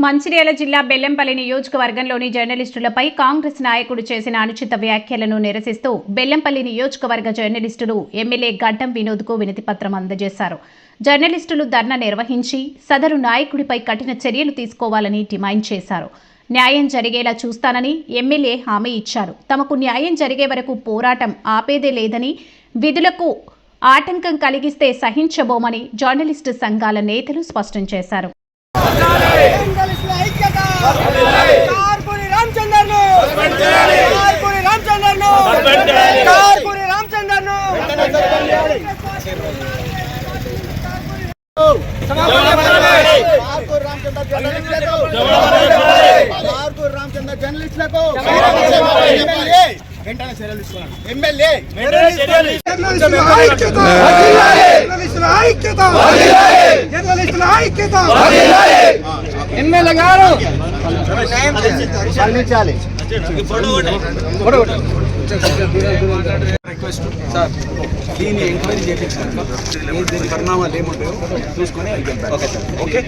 మంచిర్యాల జిల్లా బెల్లంపల్లి నియోజకవర్గంలోని జర్నలిస్టులపై కాంగ్రెస్ నాయకుడు చేసిన అనుచిత వ్యాఖ్యలను నిరసిస్తూ బెల్లంపల్లి నియోజకవర్గ జర్నలిస్టులు ఎమ్మెల్యే గడ్డం వినోద్కు వినతిపత్రం అందజేశారు. జర్నలిస్టులు ధర్నా నిర్వహించి సదరు నాయకుడిపై కఠిన చర్యలు తీసుకోవాలని డిమాండ్ చేశారు. న్యాయం జరిగేలా చూస్తానని ఎమ్మెల్యే హామీ ఇచ్చారు. తమకు న్యాయం జరిగే వరకు పోరాటం ఆపేదే లేదని, విధులకు ఆటంకం కలిగిస్తే సహించబోమని జర్నలిస్టు సంఘాల నేతలు స్పష్టం చేశారు. ఎమ్మెల్యే గారు రిక్వెస్ట్ సార్, దీన్ని ఎంక్వైరీ చేయించాక దీని పరిణామాలు ఏముంటాయో చూసుకొని ఓకే సార్. ఓకే.